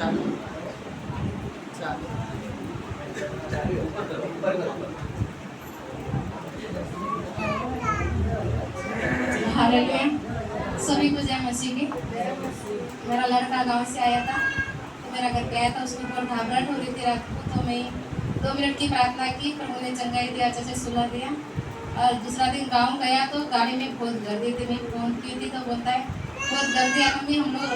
चालू चालू हालेलुया। सभी को जय मसीह की। मेरा लड़का गांव से आया था तो मेरा घर पे आया था, उसको बहुत घबराहट हो रही थी रात को, तो मैं 2 मिनट की प्रार्थना की, प्रभु ने चंगाई दिया, अच्छे से सुला दिया। और दूसरा दिन गांव गया तो गाड़ी में बहुत गर्दी थी, मैं फोन की थी तो बोलता है बहुत गर्दी है मम्मी, हम लोग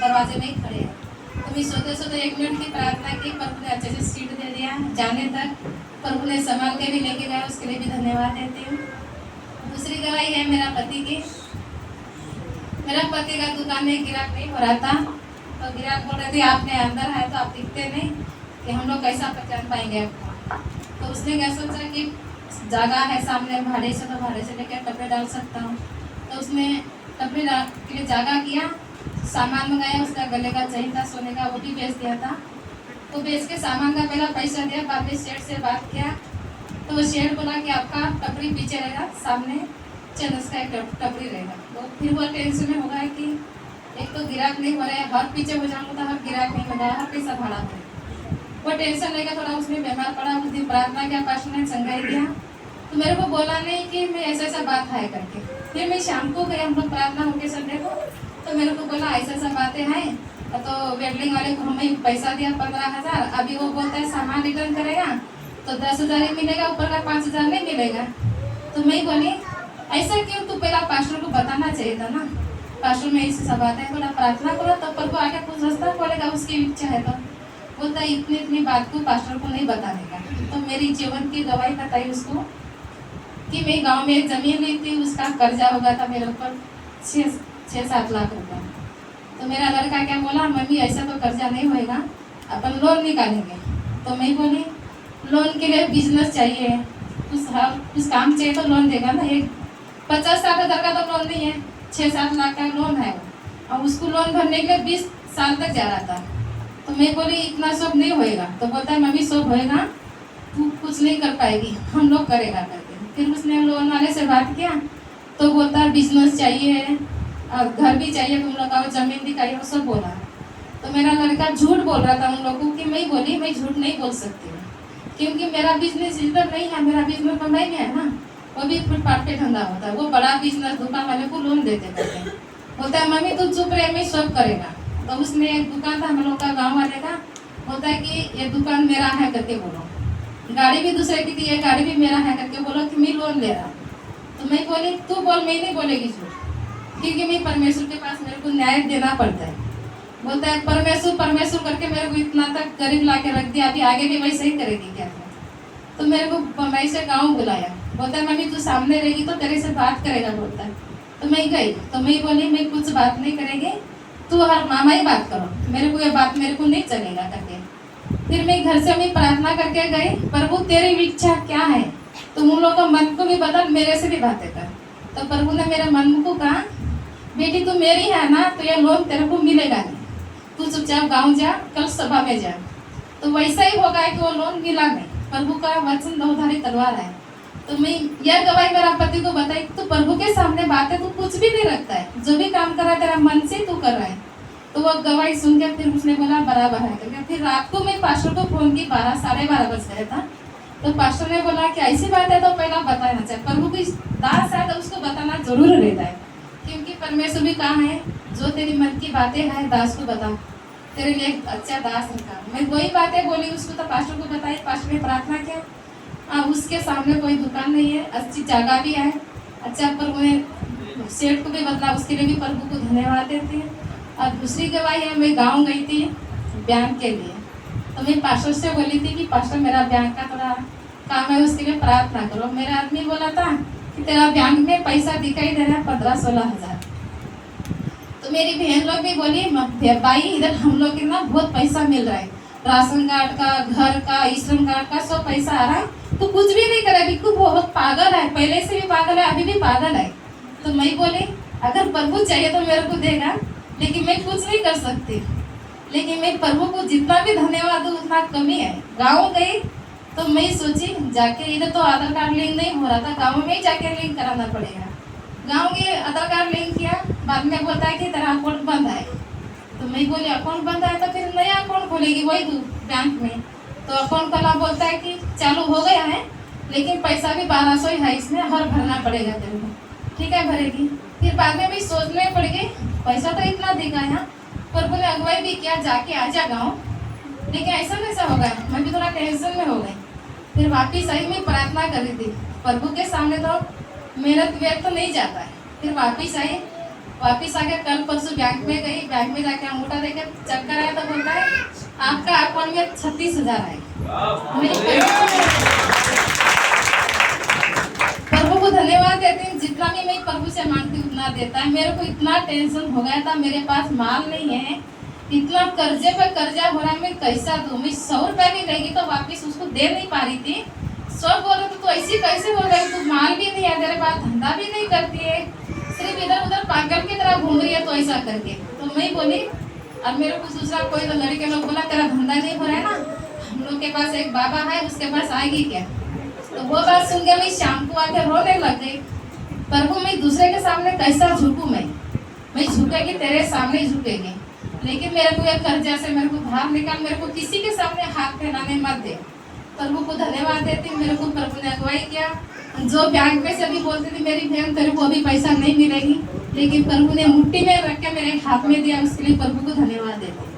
दरवाजे में ही खड़े हैं। तो मैं सोते सोते 1 मिनट की प्रार्थना की, प्रभु ने अच्छे से सीट दे दिया, जाने तक प्रभु ने संभाल के भी लेके गया, उसके लिए भी धन्यवाद देती हूँ। दूसरी गवाही है मेरा पति की। मेरा पति का दुकान में गिराक नहीं हो रहा था, तो गिराक बोल रहे थे आपने अंदर है तो आप दिखते नहीं, कि हम लोग कैसा पहचान पाएंगे आपको। तो उसने क्या सोचा कि जगह है सामने भाड़े से, तो भाड़े से लेकर कपड़े डाल सकता हूँ। तो उसने कपड़े डाल के लिए जगह किया, सामान मंगाया, उसका गले का चेन था सोने का, वो भी बेच दिया था। तो बेच के सामान का पहला पैसा दिया, बाद में शेठ से बात किया, तो वो शेठ बोला कि आपका टपरी पीछे रहेगा, सामने चनस का एक टपरी रहेगा। तो फिर वो टेंशन में होगा कि एक तो गिराक नहीं हो रहा है, हर पीछे हो जाऊंगा तो हर गिराक नहीं होगा, हर पैसा भाड़ा है। वो टेंशन लेकर थोड़ा उसमें बीमार पड़ा। उस दिन प्रार्थना किया, पास्टर ने संगाई दिया, तो मेरे को बोला नहीं कि मैं ऐसा बात है करके। फिर मैं शाम को गई, हम लोग प्रार्थना होके संडे को, तो मेरे को बोला ऐसा बातें हैं। तो वेल्डिंग वाले को हमें पैसा दिया 15,000, अभी वो बोलता है सामान रिटर्न करेगा तो 10,000 ही मिलेगा, ऊपर का 5,000 नहीं मिलेगा। तो मैं बोली ऐसा क्यों, तू पहला पास्टर को बताना चाहिए था ना, पास्टर में ऐसी सब बात है, थोड़ा प्रार्थना करो तो प्रभु आगे कुछ रास्ता खोलेगा, उसकी इच्छा है। तो बोलता है इतनी बात को पास्टर को नहीं बताने का। तो मेरी जीवन की गवाही बताई उसको कि मैं गांव में जमीन ली थी, उसका कर्जा हो गया था मेरे ऊपर 6-7 लाख रुपया। तो मेरा लड़का क्या बोला, मम्मी ऐसा तो कर्जा नहीं होएगा, अपन लोन निकालेंगे। तो मैं बोली लोन के लिए बिजनेस चाहिए, कुछ काम चाहिए तो लोन देगा ना। एक 50-60 हज़ार का तो लोन नहीं है, 6-7 लाख का लोन है, और उसको लोन भरने के लिए 20 साल तक जा रहा था। तो मैं बोली इतना सब नहीं होएगा। तो बोलता है मम्मी सब होएगा, तू कुछ नहीं कर पाएगी, हम लोग करेगा करके। फिर उसने लोन वाले से बात किया, तो बोलता है बिजनेस चाहिए और घर भी चाहिए, तुम लोग का जमीन दिखाई, वो सब बोला। तो मेरा लड़का झूठ बोल रहा था उन लोगों की। मैं बोली मैं झूठ नहीं बोल सकती हूँ, क्योंकि मेरा बिजनेस इधर नहीं है, मेरा बिजनेस मुंबई में है ना, वो भी फुटपाथ पे धंधा होता है, वो बड़ा बिजनेस दुकान वाले को लोन देते करते। बोलता है मम्मी तू चुप रहे, मैं सब करेगा। तो उसने एक दुकान था हम लोग का गाँव वाले का, बोलता है कि ये दुकान मेरा है करके बोलो, गाड़ी भी दूसरे की थी, ये गाड़ी भी मेरा है करके बोलो कि मैं लोन ले रहा। तो मैं बोली तू बोल, मैं नहीं बोलेगी झूठ, क्योंकि मैं परमेश्वर के पास मेरे को न्याय देना पड़ता है। बोलता है परमेश्वर करके मेरे को इतना तक गरीब ला के रख दिया, अभी आगे भी वैसे ही करेगी क्या। तो मेरे को बम्बई से गाँव बुलाया, बोलता है मम्मी तू सामने रहेगी तो तेरे से बात करेगा। बोलता है तो मैं गई, तो मैं बोली मैं कुछ बात नहीं करेगी, तू हर मामा ही बात करो, मेरे को ये बात मेरे को नहीं चलेगा करके। फिर मैं घर से मैं प्रार्थना करके गई, प्रभु तेरी इच्छा क्या है, तुम उन लोगों का मन को भी बदल, मेरे से भी बातें कर। तो प्रभु ने मेरे मन को कहा बेटी तू मेरी है ना, तो ये लोन तेरे को मिलेगा नहीं, तू चुपचाप गाँव जा, कल सभा में जा। तो वैसा ही होगा कि वो लोन मिला नहीं। प्रभु का वचन बहुधारी तलवार है। तो मैं यह गवाही मेरा पति को बताई, तो प्रभु के सामने बातें तू कुछ भी नहीं रखता है, जो भी काम कर रहा है तेरा मन से तू कर रहा है। तो वो गवाही सुन के फिर उसने बोला बराबर है करके। फिर रात को मैं पास्टर को फोन की, 12-12:30 बज गया था। तो पास्टर ने बोला कि ऐसी बात है तो पहला बताना चाहिए, प्रभु की दास है तो उसको बताना जरूर रहता है, क्योंकि परमेश्वर भी कहा है जो तेरी मन की बातें हैं दास को बता, तेरे लिए अच्छा दास रखा। मैं वही बातें बोली उसको, तो पास्टर को बताई, पास्टर ने प्रार्थना किया। उसके सामने कोई दुकान नहीं है, अच्छी जगह भी है, अच्छा प्रभु ने सेठ को भी बदला, उसके लिए भी प्रभु को धन्यवाद देते हैं। और दूसरी गवाही है, मैं गाँव गई थी बैंक के लिए, तो मैं पास्टर से बोली थी कि पास्टर मेरा बैंक का थोड़ा काम है, उसके लिए प्रार्थना करो। मेरा आदमी बोला था कि तेरा बैंक में पैसा दिखाई दे रहा है 15-16 हज़ार। तो मेरी बहन लोग भी बोली भाई इधर हम लोग के ना बहुत पैसा मिल रहा है, राशन कार्ड का, घर का, श्रम कार्ड का सब पैसा आ रहा है, तो कुछ भी नहीं करे, बिल्कुल बहुत पागल है, पहले से भी पागल है, अभी भी पागल है। तो मैं बोली अगर प्रभु चाहिए तो मेरे को देगा, लेकिन मैं कुछ नहीं कर सकती। लेकिन मैं प्रभु को जितना भी धन्यवाद दूँ उतना कमी है। गाँव गई तो मैं सोची जाके, इधर तो आधार कार्ड लिंक नहीं हो रहा था, गाँव में ही जाके लिंक कराना पड़ेगा। गाँव के आधार कार्ड लिंक किया, बाद में बोलता है कि तेरा अकाउंट बंद है। तो मैं बोली अकाउंट बंद है तो फिर नया अकाउंट खोलेगी वही तू बैंक में। तो अकाउंट वाला बोलता है कि चालू हो गया है, लेकिन पैसा भी 1200 ही है इसमें, हर भरना पड़ेगा तेरे को। ठीक है, भरेगी। फिर बाद में भी सोचने पड़ गई, पैसा तो इतना देगा यहाँ, पर बोले अगुवाई भी किया, जाके आ जा गाँव, लेकिन ऐसा कैसा हो गया, मैं भी थोड़ा टेंशन में हो गई। फिर वापिस आई, मैं प्रार्थना कर रही थी प्रभु के सामने, तो मेहनत व्यर्थ तो नहीं जाता है। फिर वापिस आई, वापिस आके कल परसों बैंक में गई, बैंक में जाके अंगूठा देकर चक्कर आया तो बोलता है आपका अकाउंट में 36,000 है। प्रभु को धन्यवाद देती हूँ, जितना भी मैं प्रभु से मांगती हूँ उतना देता है। मेरे को इतना टेंशन हो गया था, मेरे पास माल नहीं है, इतना कर्जे पे कर्जा हो रहा है, मैं कैसा दूँ। मैं 100 रुपया भी लेगी तो वापिस उसको दे नहीं पा रही थी। सब बोल रहे तो ऐसी कैसे हो रही, तू माल भी नहीं है, तेरे पास धंधा भी नहीं करती है, सिर्फ इधर उधर पागल की तरह घूम रही है, तो ऐसा करके। तो मैं बोली, अब मेरे को दूसरा कोई तो लड़के लोग बोला तेरा धंधा नहीं हो रहा है ना, हम लोग के पास एक बाबा है, उसके पास आएगी क्या। तो वो बात सुन के मैं शाम को आके रोने लग गई। प्रभु मैं दूसरे के सामने कैसा झुकूँ, मैं झुकेगी तेरे सामने ही झुकेगी, लेकिन मेरे को एक कर्जा से मेरे को बाहर निकाल, मेरे को किसी के सामने हाथ फैलाने मत दे। प्रभु को धन्यवाद देती हूँ, मेरे को प्रभु ने अगुवाई किया। जो बैंक में से भी बोलती थी मेरी बहन तेरे को अभी पैसा नहीं मिलेगी, लेकिन प्रभु ने मुट्ठी में रख के मेरे हाथ में दिया, उसके लिए प्रभु को धन्यवाद देती हूँ।